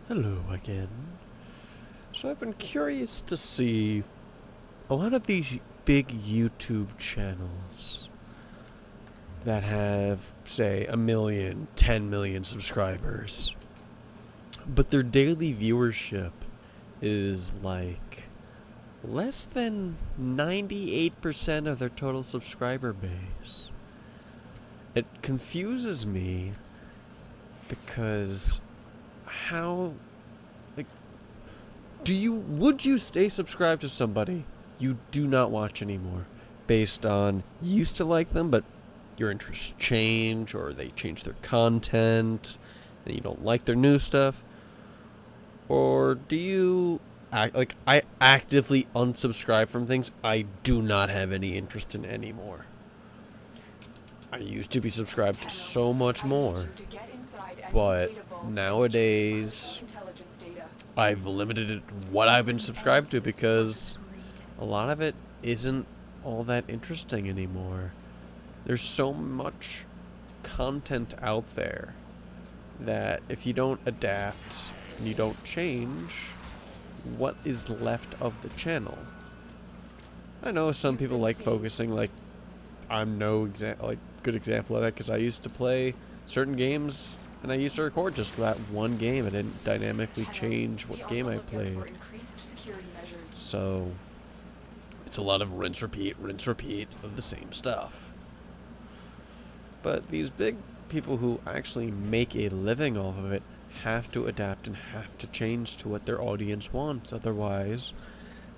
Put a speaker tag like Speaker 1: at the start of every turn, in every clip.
Speaker 1: Hello again. So I've been curious to see a lot of these big YouTube channels that have, say, 1 million, 10 million subscribers, but their daily viewership is like less than 98% of their total subscriber base. It confuses me because how, like, would you stay subscribed to somebody you do not watch anymore based on you used to like them but your interests change or they change their content and you don't like their new stuff? Or do you I actively unsubscribe from things I do not have any interest in anymore? I used to be subscribed to so much more, but nowadays I've limited what I've been subscribed to because a lot of it isn't all that interesting anymore. There's so much content out there that if you don't adapt and you don't change, what is left of the channel? I know some people like focusing, like I'm no good example of that because I used to play certain games and I used to record just that one game. I didn't dynamically change what game I played. So it's a lot of rinse repeat of the same stuff. But these big people who actually make a living off of it have to adapt and have to change to what their audience wants. Otherwise,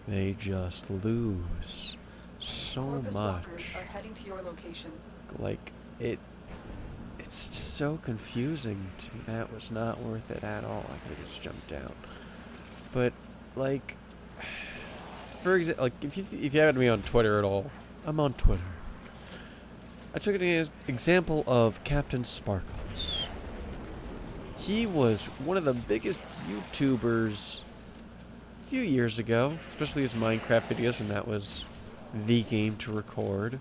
Speaker 1: they just lose so much. Like, it's just so confusing to me. That was not worth it at all. I could have just jumped down. But, like, for example, like, if you haven't me on Twitter at all, I'm on Twitter. I took an example of Captain Sparkles. He was one of the biggest YouTubers a few years ago, especially his Minecraft videos when that was the game to record.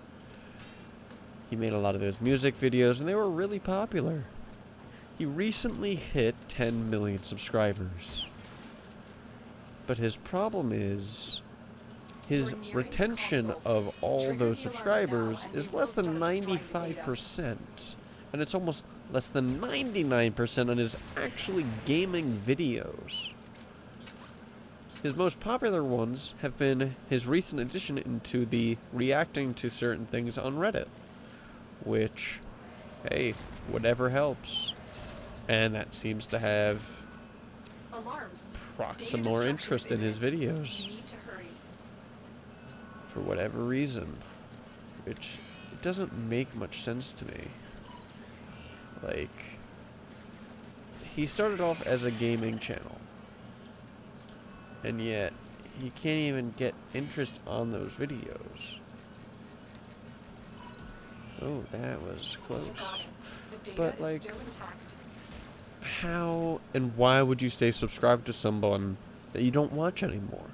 Speaker 1: He made a lot of those music videos and they were really popular. He recently hit 10 million subscribers. But his problem is his retention of all those subscribers is less than 95%. And it's almost less than 99% on his actually gaming videos. His most popular ones have been his recent addition into the reacting to certain things on Reddit. Which, hey, whatever helps. And that seems to have proximal interest in his videos. For whatever reason. Which, it doesn't make much sense to me. Like, he started off as a gaming channel. And yet, he can't even get interest on those videos. Oh, that was close. But, like, how and why would you stay subscribed to someone that you don't watch anymore?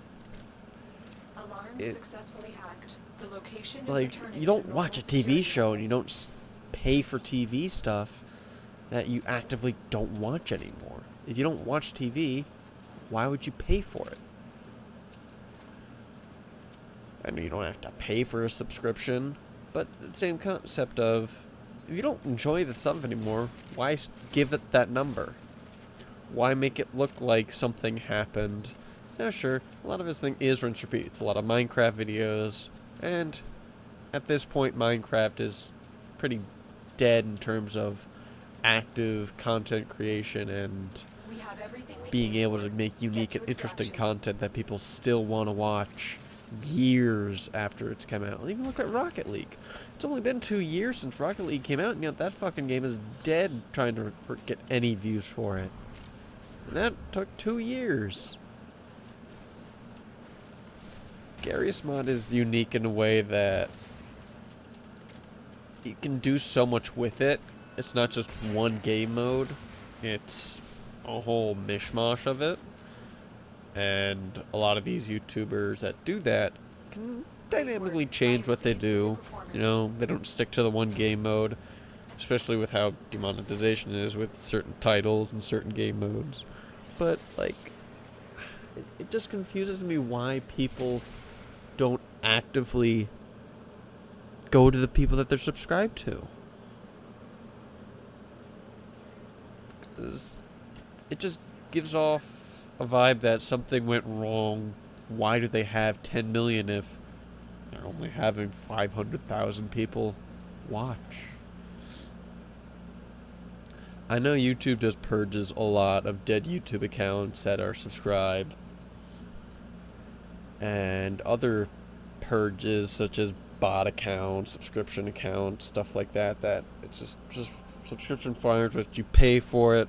Speaker 1: Like, you don't watch a TV show and you don't pay for TV stuff that you actively don't watch anymore. If you don't watch TV, why would you pay for it? I mean, you don't have to pay for a subscription, but the same concept of, if you don't enjoy the stuff anymore, why give it that number? Why make it look like something happened? Now sure, a lot of his thing is rinse repeat. It's a lot of Minecraft videos, and at this point Minecraft is pretty dead in terms of active content creation and being able to make unique and interesting content that people still want to watch years after it's come out. Even look at Rocket League. It's only been 2 years since Rocket League came out, and yet that fucking game is dead trying to get any views for it. And that took 2 years. Garry's Mod is unique in a way that you can do so much with it. It's not just one game mode. It's a whole mishmash of it. And a lot of these YouTubers that do that can dynamically change what they do. You know, they don't stick to the one game mode, especially with how demonetization is with certain titles and certain game modes. But, like, it just confuses me why people don't actively go to the people that they're subscribed to. 'Cause it just gives off a vibe that something went wrong. Why do they have 10 million if they're only having 500,000 people watch? I know YouTube just purges a lot of dead YouTube accounts that are subscribed, and other purges such as bot accounts, subscription accounts, stuff like that, that it's just subscription farms, which you pay for it.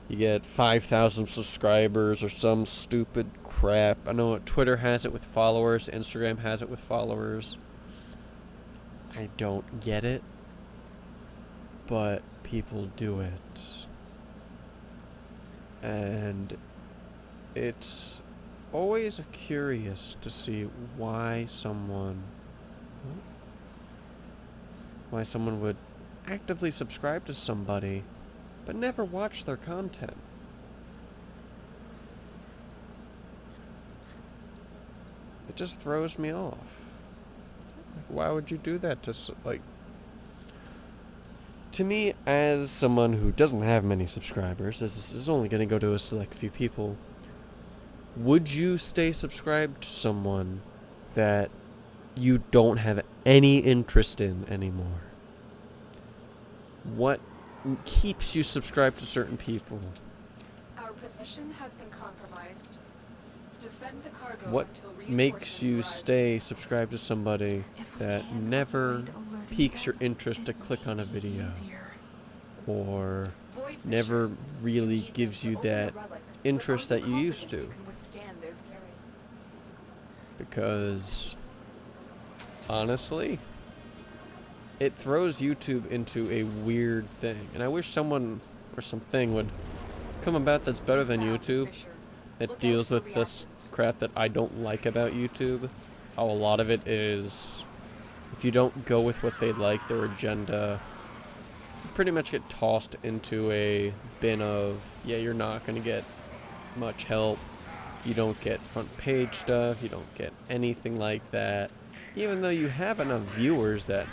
Speaker 1: You get 5,000 subscribers or some stupid crap. I know Twitter has it with followers, Instagram has it with followers. I don't get it, but people do it. And it's always curious to see why someone would actively subscribe to somebody but never watch their content. It just throws me off. Like, why would you do that to, like... To me, as someone who doesn't have many subscribers, this is only going to go to a select few people, would you stay subscribed to someone that you don't have any interest in anymore? What keeps you subscribed to certain people?
Speaker 2: Our position has been compromised. Defend the cargo
Speaker 1: What
Speaker 2: until
Speaker 1: makes you
Speaker 2: arrive.
Speaker 1: stay subscribed to somebody that never piques your interest to click on a video, or
Speaker 2: Void
Speaker 1: never
Speaker 2: fissures.
Speaker 1: really
Speaker 2: Need
Speaker 1: gives
Speaker 2: them
Speaker 1: you
Speaker 2: to open
Speaker 1: that
Speaker 2: a relic,
Speaker 1: interest
Speaker 2: but
Speaker 1: that you
Speaker 2: I'm
Speaker 1: used
Speaker 2: confident
Speaker 1: to?
Speaker 2: we can withstand their fury.
Speaker 1: Because honestly, it throws YouTube into a weird thing, and I wish someone or something would come about that's better than
Speaker 2: Found
Speaker 1: YouTube,
Speaker 2: fissure.
Speaker 1: that
Speaker 2: Look
Speaker 1: deals
Speaker 2: out for
Speaker 1: with this
Speaker 2: reactions.
Speaker 1: crap that I don't like about YouTube. How a lot of it is, if you don't go with what they like, their agenda, you pretty much get tossed into a bin of, yeah, you're not going to get much help. You don't get front page stuff. You don't get anything like that. Even though you have enough viewers that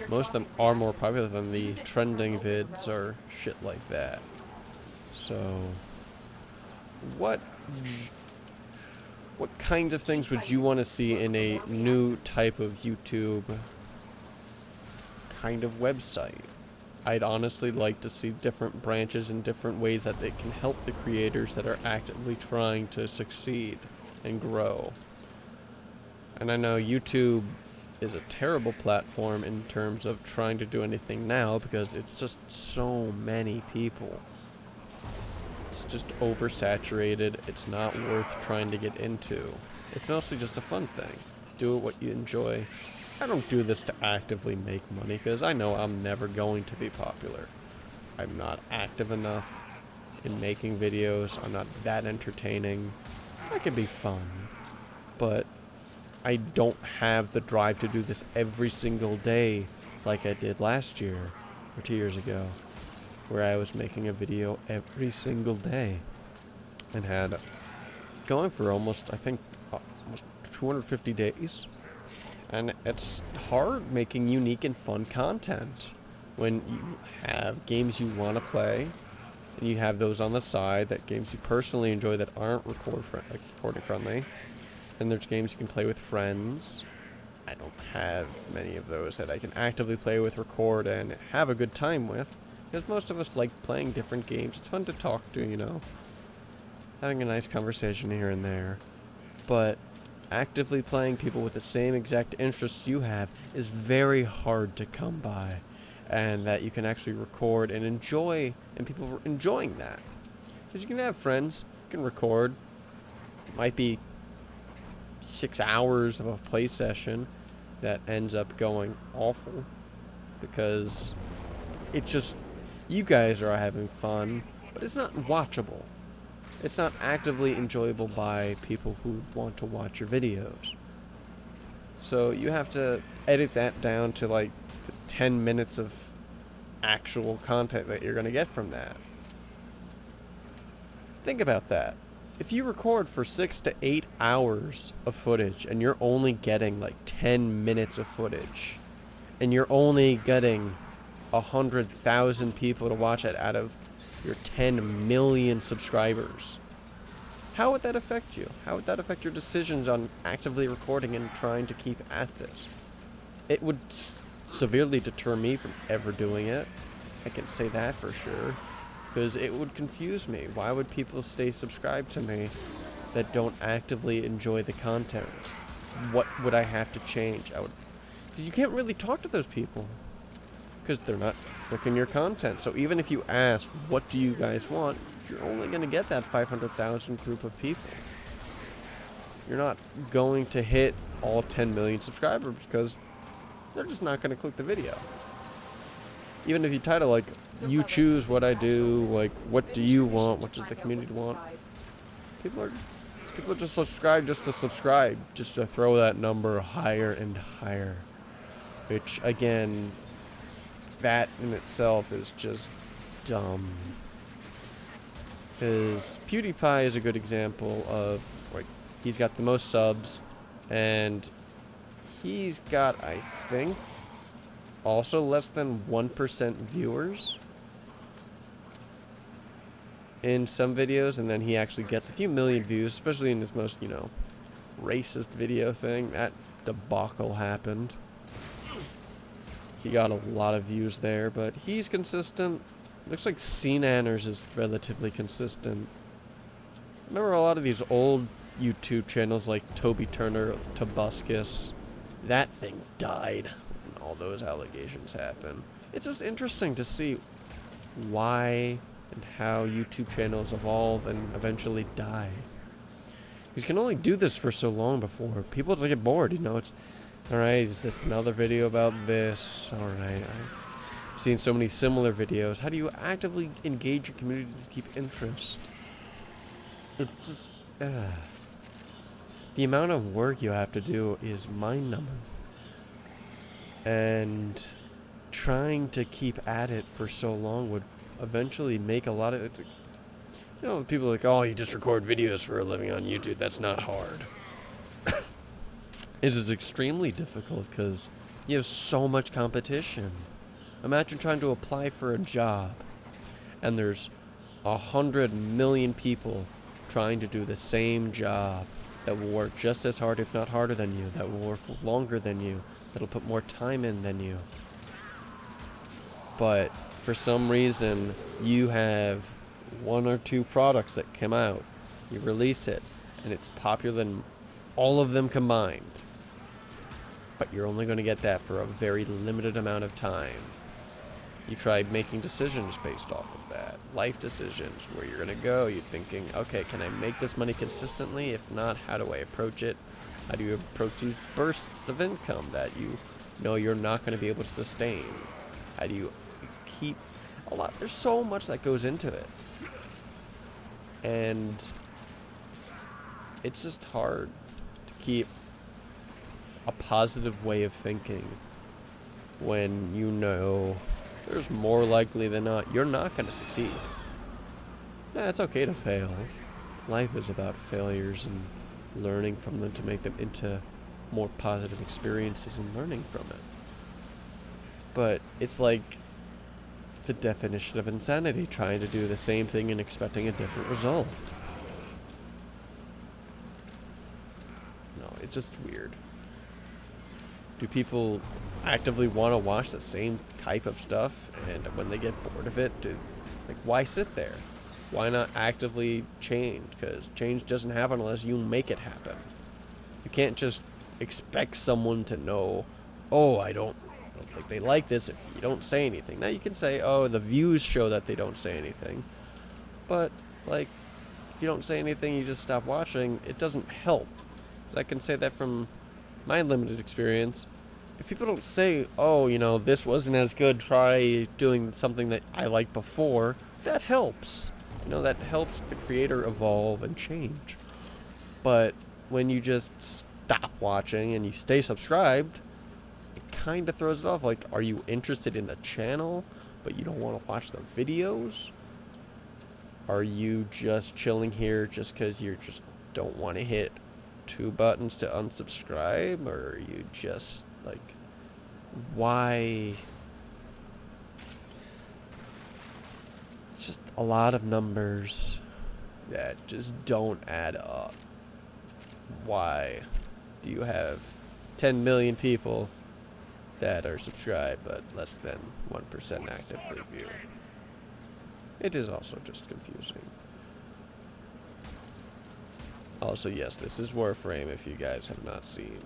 Speaker 1: most of them are more popular than the trending vids or shit like that. So, what kinds of things would you want to see in a new type of YouTube kind of website? I'd honestly like to see different branches and different ways that they can help the creators that are actively trying to succeed and grow. And I know YouTube is a terrible platform in terms of trying to do anything now because it's just so many people. It's just oversaturated. It's not worth trying to get into. It's mostly just a fun thing. Do what you enjoy. I don't do this to actively make money because I know I'm never going to be popular. I'm not active enough in making videos. I'm not that entertaining. I can be fun, but I don't have the drive to do this every single day like I did last year or 2 years ago, where I was making a video every single day and had going for almost 250 days. And it's hard making unique and fun content when you have games you want to play and you have those on the side, that games you personally enjoy that aren't recording friendly. And there's games you can play with friends. I don't have many of those that I can actively play with, record, and have a good time with. Because most of us like playing different games. It's fun to talk to, you know. Having a nice conversation here and there. But actively playing people with the same exact interests you have is very hard to come by. And that you can actually record and enjoy, and people are enjoying that. Because you can have friends, you can record. It might be 6 hours of a play session that ends up going awful because it's just, you guys are having fun, but it's not watchable. It's not actively enjoyable by people who want to watch your videos. So you have to edit that down to like 10 minutes of actual content that you're going to get from that. Think about that. If you record for 6 to 8 hours of footage and you're only getting like 10 minutes of footage, and you're only getting 100,000 people to watch it out of your 10 million subscribers, how would that affect you? How would that affect your decisions on actively recording and trying to keep at this? It would severely deter me from ever doing it. I can say that for sure. Because it would confuse me. Why would people stay subscribed to me that don't actively enjoy the content? What would I have to change? You can't really talk to those people because they're not clicking your content. So even if you ask, what do you guys want? You're only going to get that 500,000 group of people. You're not going to hit all 10 million subscribers because they're just not going to click the video. Even if you title like, you choose what I do, like, what do you want, what does the community want? People are just subscribe just to subscribe, just to throw that number higher and higher. Which, again, that in itself is just dumb. Because PewDiePie is a good example of, like, he's got the most subs, and he's got, I think, also less than 1% viewers in some videos, and then he actually gets a few million views, especially in his most, racist video thing. That debacle happened. He got a lot of views there, but he's consistent. Looks like CNanners is relatively consistent. I remember a lot of these old YouTube channels like Toby Turner, Tobuscus. That thing died when all those allegations happened. It's just interesting to see why and how YouTube channels evolve and eventually die. You can only do this for so long before people just get bored, It's, alright, is this another video about this? Alright, I've seen so many similar videos. How do you actively engage your community to keep interest? It's just, the amount of work you have to do is mind-numbing. And trying to keep at it for so long would eventually make a lot of it. People are like, oh, you just record videos for a living on YouTube. That's not hard. It is extremely difficult because you have so much competition. Imagine trying to apply for a job and there's 100 million people trying to do the same job that will work just as hard, if not harder than you, that will work longer than you, that'll put more time in than you. But for some reason, you have 1 or 2 products that come out, you release it, and it's popular than all of them combined. But you're only going to get that for a very limited amount of time. You try making decisions based off of that. Life decisions, where you're going to go. You're thinking, okay, can I make this money consistently? If not, how do I approach it? How do you approach these bursts of income that you know you're not going to be able to sustain? How do you keep a lot? There's so much that goes into it. And it's just hard to keep a positive way of thinking when you know there's more likely than not you're not going to succeed. Yeah, it's okay to fail. Life is about failures and learning from them to make them into more positive experiences and learning from it. But it's like the definition of insanity, trying to do the same thing and expecting a different result. No, it's just weird. Do people actively want to watch the same type of stuff, and when they get bored of it, why sit there? Why not actively change? Because change doesn't happen unless you make it happen. You can't just expect someone to know, oh, I don't think they like this if you don't say anything. Now you can say, oh, the views show that they don't say anything. But, if you don't say anything, you just stop watching, it doesn't help. So I can say that from my limited experience. If people don't say, oh, this wasn't as good, try doing something that I liked before, that helps. That helps the creator evolve and change. But when you just stop watching and you stay subscribed, it kind of throws it off. Are you interested in the channel, but you don't want to watch the videos? Are you just chilling here just because you just don't want to hit 2 buttons to unsubscribe? Or are you just, like, why? It's just a lot of numbers that just don't add up. Why do you have 10 million people that are subscribed but less than 1% active review? It is also just confusing. Also, yes, this is Warframe if you guys have not seen.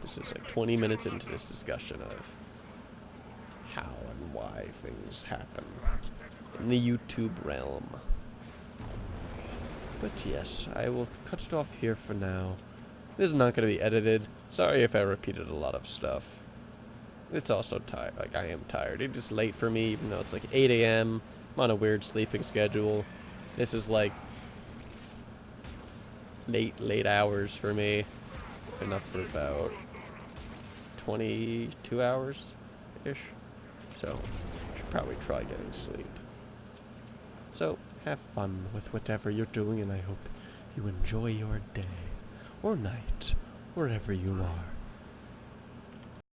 Speaker 1: This is like 20 minutes into this discussion of how and why things happen in the YouTube realm. But yes, I will cut it off here for now. This is not going to be edited. Sorry if I repeated a lot of stuff. It's also tired. Like, I am tired. It is late for me, even though it's like 8 a.m. I'm on a weird sleeping schedule. This is like late hours for me. Been up for about 22 hours-ish. So, should probably try getting sleep. So, have fun with whatever you're doing, and I hope you enjoy your day, or night, wherever you are.